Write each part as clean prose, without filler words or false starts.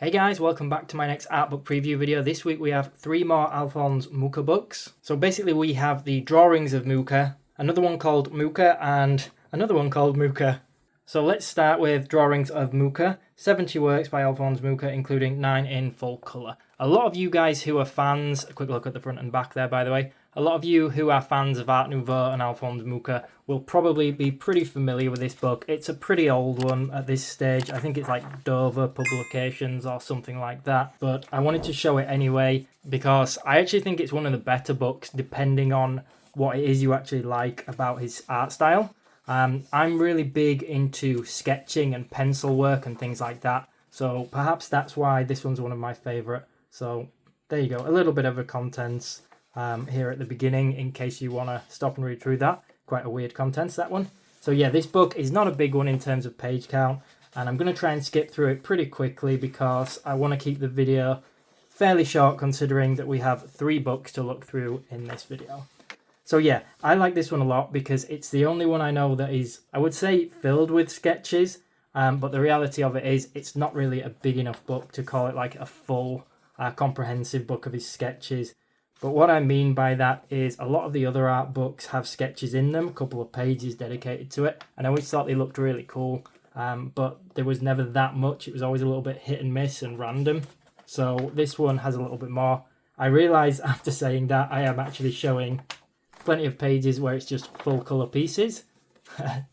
Hey guys, welcome back to my next art book preview video. This week we have 3 more Alphonse Mucha books. So basically we have the Drawings of Mucha, another one called Mucha, and another one called Mucha. So let's start with Drawings of Mucha, 70 works by Alphonse Mucha, including 9 in full colour. A lot of you guys who are fans, a quick look at the front and back there by the way, a lot of you who are fans of Art Nouveau and Alphonse Mucha will probably be pretty familiar with this book. It's a pretty old one at this stage. I think it's like Dover Publications or something like that. But I wanted to show it anyway because I actually think it's one of the better books depending on what it is you actually like about his art style. I'm really big into sketching and pencil work and things like that. So perhaps that's why this one's one of my favourite. So there you go, a little bit of a contents here at the beginning in case you want to stop and read through that. Quite a weird contents, that one. So yeah, this book is not a big one in terms of page count, and I'm going to try and skip through it pretty quickly because I want to keep the video fairly short considering that we have 3 books to look through in this video. So yeah, I like this one a lot because it's the only one I know that is, I would say, filled with sketches, but the reality of it is it's not really a big enough book to call it like a full comprehensive book of his sketches. But what I mean by that is a lot of the other art books have sketches in them, a couple of pages dedicated to it, and I always thought they looked really cool, but there was never that much. It was always a little bit hit and miss and random. So this one has a little bit more. I realise after saying that I am actually showing plenty of pages where it's just full colour pieces,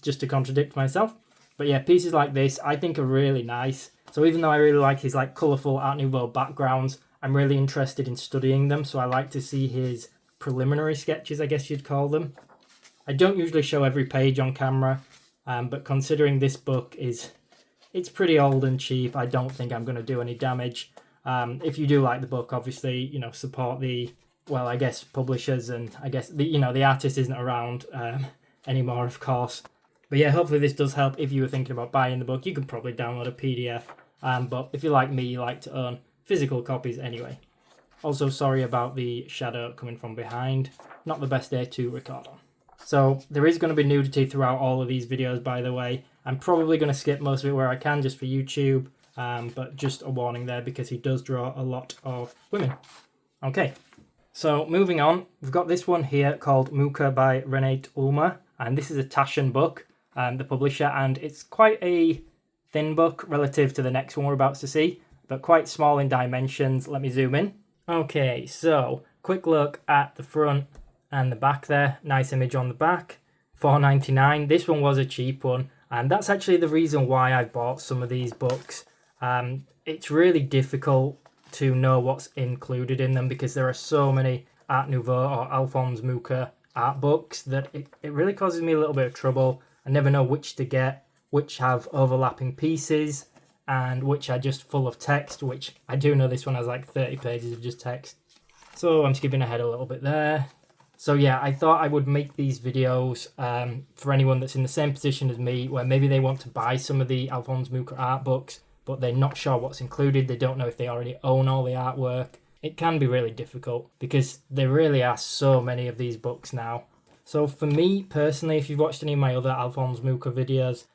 just to contradict myself. But yeah, pieces like this I think are really nice. So even though I really like his like colourful Art Nouveau backgrounds, I'm really interested in studying them, so I like to see his preliminary sketches, I guess you'd call them. I don't usually show every page on camera, but considering this book it's pretty old and cheap, I don't think I'm going to do any damage. If you do like the book, obviously, you know, support the, well, I guess publishers, and I guess the artist isn't around anymore, of course. But yeah, hopefully this does help if you were thinking about buying the book. You could probably download a PDF, but if you're like me, you like to own physical copies anyway. Also, sorry about the shadow coming from behind. Not the best day to record on. So there is going to be nudity throughout all of these videos, by the way. I'm probably going to skip most of it where I can just for YouTube, but just a warning there because he does draw a lot of women. Okay, so moving on, we've got this one here called Mucha by Renate Ulmer, and this is a Taschen book, the publisher, and it's quite a thin book relative to the next one we're about to see, but quite small in dimensions. Let me zoom in. Okay, so quick look at the front and the back there. Nice image on the back. $4.99. This one was a cheap one, and that's actually the reason why I bought some of these books. It's really difficult to know what's included in them because there are so many Art Nouveau or Alphonse Mucha art books that it really causes me a little bit of trouble. I never know which to get, which have overlapping pieces, and which are just full of text, which I do know this one has like 30 pages of just text. So I'm skipping ahead a little bit there. So yeah, I thought I would make these videos for anyone that's in the same position as me, where maybe they want to buy some of the Alphonse Mucha art books, but they're not sure what's included. They don't know if they already own all the artwork. It can be really difficult because there really are so many of these books now. So for me personally, if you've watched any of my other Alphonse Mucha videos,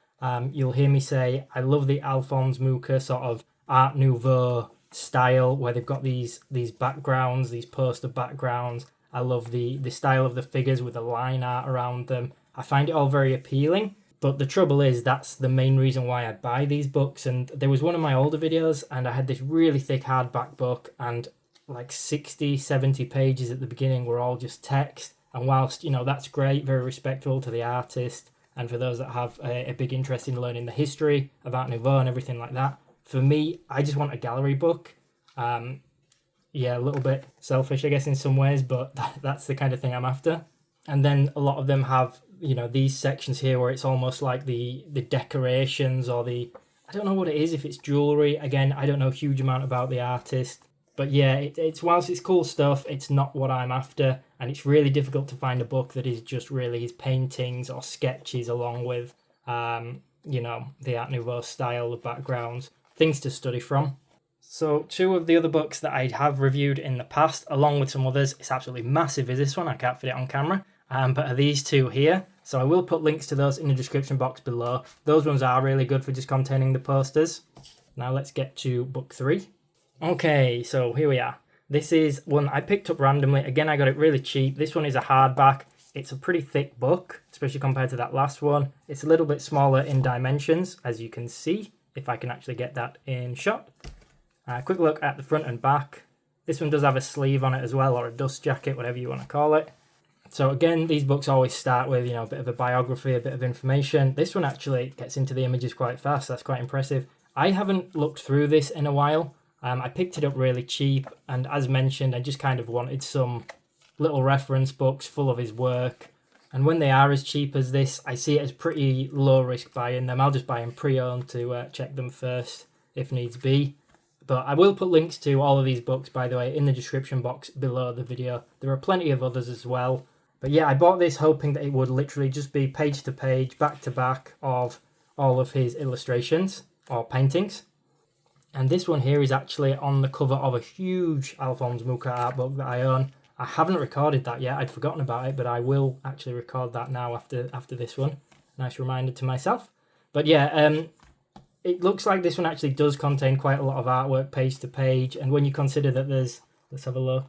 you'll hear me say I love the Alphonse Mucha sort of Art Nouveau style where they've got these backgrounds, these poster backgrounds. I love the style of the figures with the line art around them. I find it all very appealing, but the trouble is that's the main reason why I buy these books. And there was one of my older videos and I had this really thick hardback book and like 60, 70 pages at the beginning were all just text. And whilst, you know, that's great, very respectful to the artist, and for those that have a big interest in learning the history of Art Nouveau and everything like that, for me, I just want a gallery book. Yeah, a little bit selfish, I guess, in some ways, but that's the kind of thing I'm after. And then a lot of them have, you know, these sections here where it's almost like the decorations or I don't know what it is, if it's jewellery. Again, I don't know a huge amount about the artist. But yeah, it's whilst it's cool stuff, it's not what I'm after, and it's really difficult to find a book that is just really his paintings or sketches along with, you know, the Art Nouveau style, the backgrounds, things to study from. So 2 of the other books that I have reviewed in the past, along with some others, it's absolutely massive is this one, I can't fit it on camera, but are these 2 here. So I will put links to those in the description box below. Those ones are really good for just containing the posters. Now let's get to book 3. Okay, so here we are. This is one I picked up randomly. Again, I got it really cheap. This one is a hardback. It's a pretty thick book, especially compared to that last one. It's a little bit smaller in dimensions, as you can see, if I can actually get that in shot. Quick look at the front and back. This one does have a sleeve on it as well, or a dust jacket, whatever you want to call it. So again, these books always start with, a bit of a biography, a bit of information. This one actually gets into the images quite fast. That's quite impressive. I haven't looked through this in a while. I picked it up really cheap, and as mentioned, I just kind of wanted some little reference books full of his work. And when they are as cheap as this, I see it as pretty low risk buying them. I'll just buy them pre-owned to check them first if needs be. But I will put links to all of these books, by the way, in the description box below the video. There are plenty of others as well. But yeah, I bought this hoping that it would literally just be page to page, back to back of all of his illustrations or paintings. And this one here is actually on the cover of a huge Alphonse Mucha art book that I own. I haven't recorded that yet. I'd forgotten about it, but I will actually record that now after this one. Nice reminder to myself. But yeah, it looks like this one actually does contain quite a lot of artwork page to page. And when you consider that there's, let's have a look,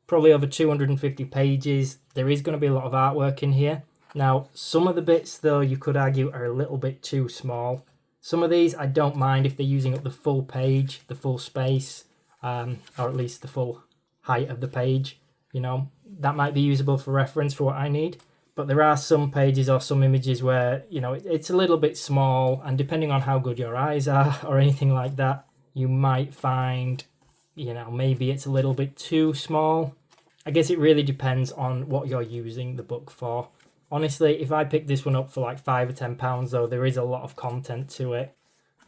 probably over 250 pages, there is going to be a lot of artwork in here. Now, some of the bits, though, you could argue are a little bit too small. Some of these I don't mind if they're using up the full page, the full space, or at least the full height of the page. That might be usable for reference for what I need. But there are some pages or some images where, it's a little bit small, and depending on how good your eyes are or anything like that, you might find, maybe it's a little bit too small. I guess it really depends on what you're using the book for. Honestly, if I picked this one up for like £5 or £10 though, there is a lot of content to it.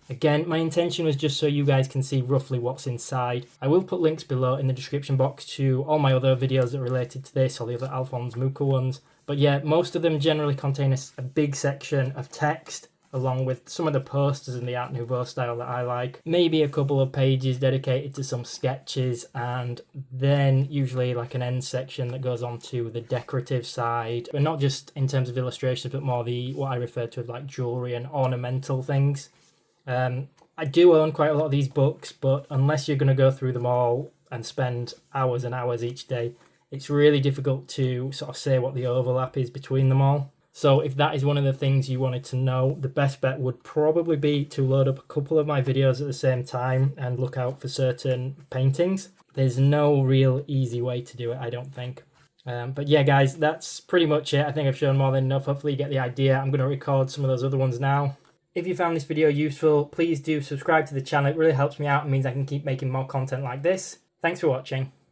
Again, my intention was just so you guys can see roughly what's inside. I will put links below in the description box to all my other videos that are related to this, or the other Alphonse Mucha ones. But yeah, most of them generally contain a big section of text, along with some of the posters in the Art Nouveau style that I like. Maybe a couple of pages dedicated to some sketches, and then usually like an end section that goes on to the decorative side. But not just in terms of illustrations, but more what I refer to as like jewellery and ornamental things. I do own quite a lot of these books, but unless you're going to go through them all and spend hours and hours each day, it's really difficult to sort of say what the overlap is between them all. So if that is one of the things you wanted to know, the best bet would probably be to load up a couple of my videos at the same time and look out for certain paintings. There's no real easy way to do it, I don't think. But yeah, guys, that's pretty much it. I think I've shown more than enough. Hopefully you get the idea. I'm going to record some of those other ones now. If you found this video useful, please do subscribe to the channel. It really helps me out and means I can keep making more content like this. Thanks for watching.